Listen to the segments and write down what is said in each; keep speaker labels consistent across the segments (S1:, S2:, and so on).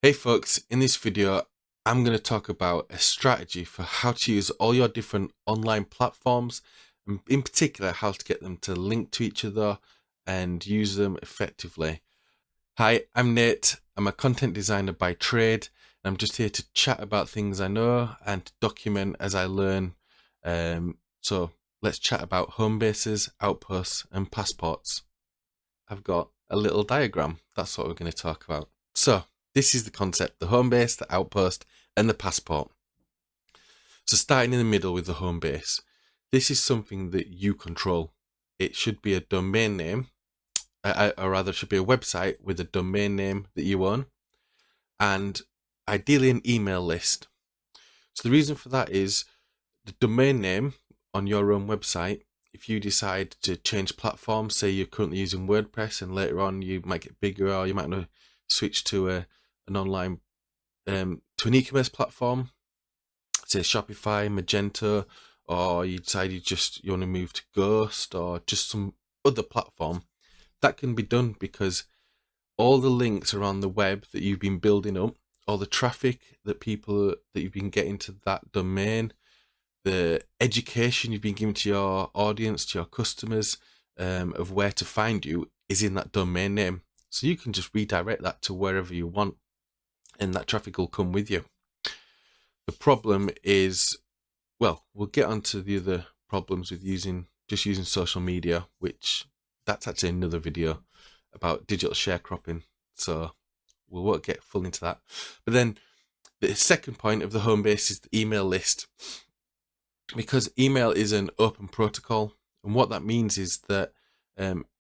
S1: Hey folks, in this video, I'm going to talk about a strategy for how to use all your different online platforms, and in particular, how to get them to link to each other and use them effectively. Hi, I'm Nate. I'm a content designer by trade, and I'm just here to chat about things I know and to document as I learn. So let's chat about home bases, outposts, and passports. I've got a little diagram. That's what we're going to talk about. So this is the concept: the home base, the outpost, and the passport. So starting in the middle with the home base, this is something that you control. It should be a domain name, or rather, it should be a website with a domain name that you own, and ideally an email list. So the reason for that is the domain name on your own website. If you decide to change platforms, say you're currently using WordPress and later on you might get bigger, or you might want to switch to an online to an e-commerce platform, say Shopify, Magento, or you decide you want to move to Ghost or just some other platform, that can be done because all the links around the web that you've been building up, all the traffic that you've been getting to that domain, the education you've been giving to your audience, to your customers, of where to find you is in that domain name. So you can just redirect that to wherever you want, and that traffic will come with you. The problem is, well, we'll get onto the other problems with using social media, which that's actually another video about digital sharecropping. So we won't get full into that. But then the second point of the home base is the email list, because email is an open protocol. And what that means is that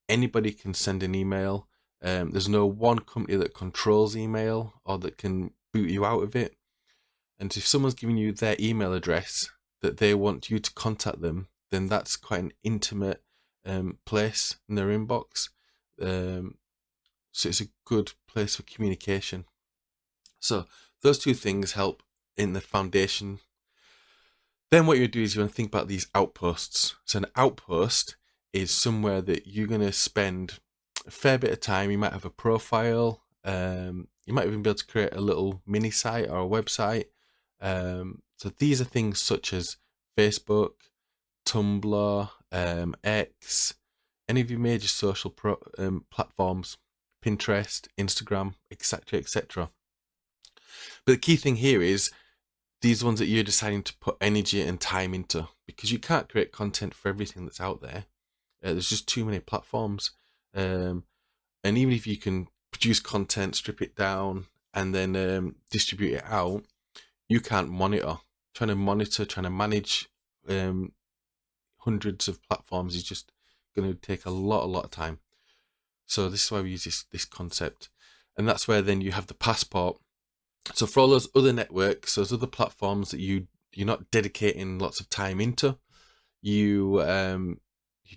S1: anybody can send an email. There's no one company that controls email or that can boot you out of it. And if someone's giving you their email address that they want you to contact them, then that's quite an intimate place in their inbox. So it's a good place for communication. So those two things help in the foundation. Then what you do is you want to think about these outposts. So an outpost is somewhere that you're going to spend a fair bit of time. You might have a profile. You might even be able to create a little mini site or a website. So these are things such as Facebook, Tumblr, X, any of your major social platforms, Pinterest, Instagram, etc., etc. But the key thing here is these ones that you're deciding to put energy and time into, because you can't create content for everything that's out there. There's just too many platforms. And even if you can produce content, strip it down, and then distribute it out, you can't monitor. Trying to manage hundreds of platforms is just going to take a lot of time. So this is why we use this concept. And that's where then you have the passport. So for all those other networks, those other platforms that you're not dedicating lots of time into, you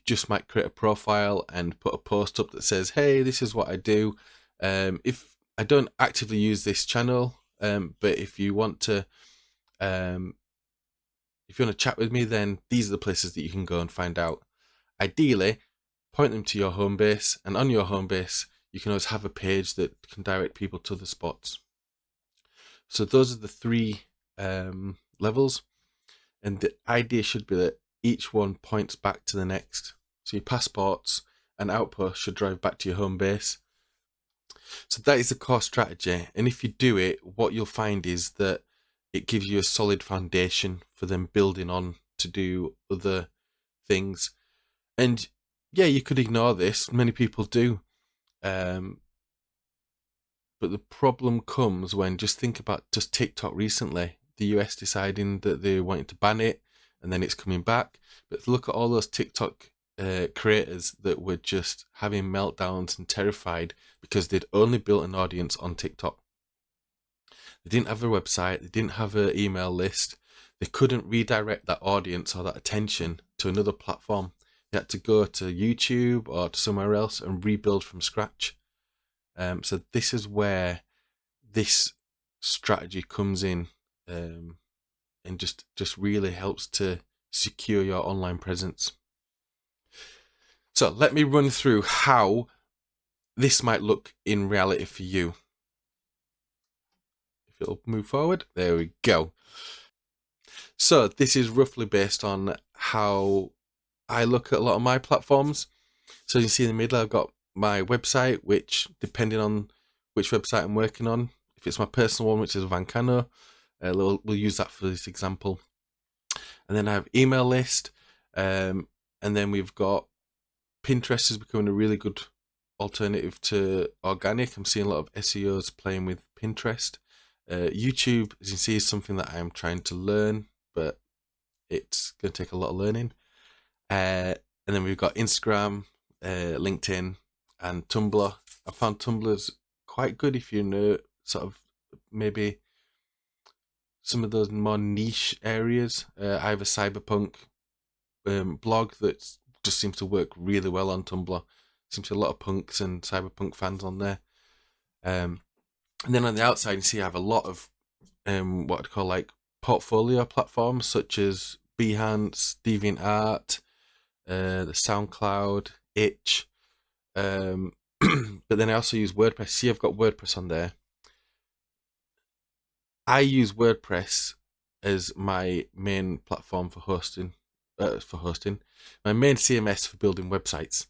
S1: just might create a profile and put a post up that says, hey, this is what I do. If I don't actively use this channel, but if you want to chat with me, then these are the places that you can go and find out. Ideally, point them to your home base, and on your home base, you can always have a page that can direct people to the spots. So those are the three levels, and the idea should be that each one points back to the next. So your passports and outposts should drive back to your home base. So that is the core strategy, and if you do it, what you'll find is that it gives you a solid foundation for them building on to do other things. And yeah, you could ignore this. Many people do. But the problem comes when, just think about just TikTok recently, the US deciding that they wanted to ban it, and then it's coming back. But look at all those TikTok creators that were just having meltdowns and terrified because they'd only built an audience on TikTok. They didn't have a website, they didn't have an email list, they couldn't redirect that audience or that attention to another platform. They had to go to YouTube or to somewhere else and rebuild from scratch. So this is where this strategy comes in, and just really helps to secure your online presence. So let me run through how this might look in reality for you. if it'll move forward. There we go. So this is roughly based on how I look at a lot of my platforms. So you see in the middle, I've got my website, which depending on which website I'm working on, if it's my personal one, which is Vancano, we'll use that for this example. And then I have email list, and then we've got Pinterest is becoming a really good alternative to organic. I'm seeing a lot of SEOs playing with Pinterest. YouTube, as you can see, is something that I'm trying to learn, but it's going to take a lot of learning. And then we've got Instagram, LinkedIn, and Tumblr. I found Tumblr's quite good if you know sort of maybe some of those more niche areas. I have a cyberpunk blog that just seems to work really well on Tumblr. Seems to be a lot of punks and cyberpunk fans on there. And then on the outside, you see I have a lot of what I'd call like portfolio platforms such as Behance, DeviantArt, the SoundCloud, Itch. But then I also use WordPress. See, I've got WordPress on there. I use WordPress as my main platform for hosting. My main CMS for building websites.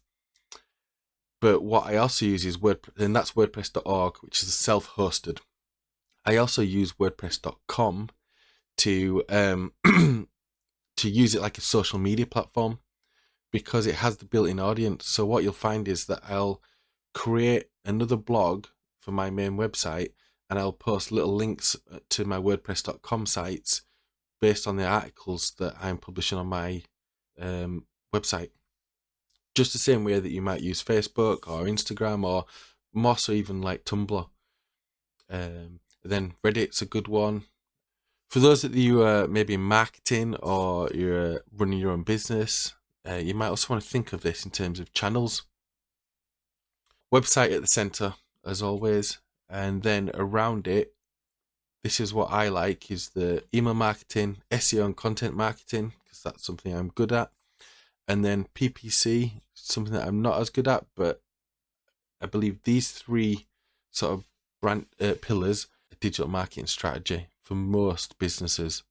S1: But what I also use is WordPress, and that's WordPress.org, which is self-hosted. I also use WordPress.com to to use it like a social media platform because it has the built-in audience. So what you'll find is that I'll create another blog for my main website, and I'll post little links to my WordPress.com sites based on the articles that I'm publishing on my website. Just the same way that you might use Facebook or Instagram, or more so even like Tumblr. Then Reddit's a good one. For those of you maybe in marketing or you're running your own business, you might also want to think of this in terms of channels. Website at the center, as always, and then around it, this is what I like, is the email marketing, SEO and content marketing, because that's something I'm good at. And then PPC, something that I'm not as good at, but I believe these three sort of brand pillars are digital marketing strategy for most businesses,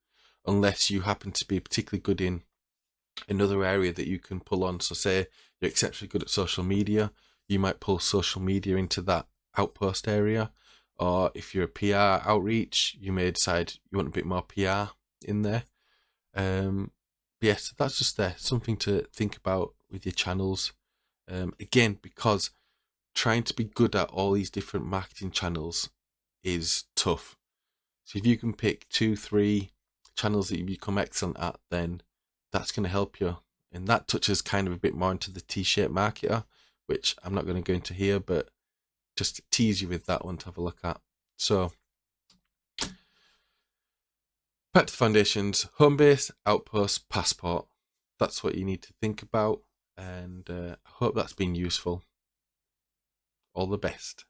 S1: unless you happen to be particularly good in another area that you can pull on. So say you're exceptionally good at social media, you might pull social media into that outpost area. Or if you're a PR outreach, you may decide you want a bit more PR in there. Yes, that's just there, something to think about with your channels. Again, because trying to be good at all these different marketing channels is tough. So if you can pick 2-3 channels that you become excellent at, then that's going to help you. And that touches kind of a bit more into the T-shaped marketer, which I'm not going to go into here, but just to tease you with that one to have a look at. So back to the foundations: Homebase, Outpost, Passport. That's what you need to think about, and I hope that's been useful. All the best.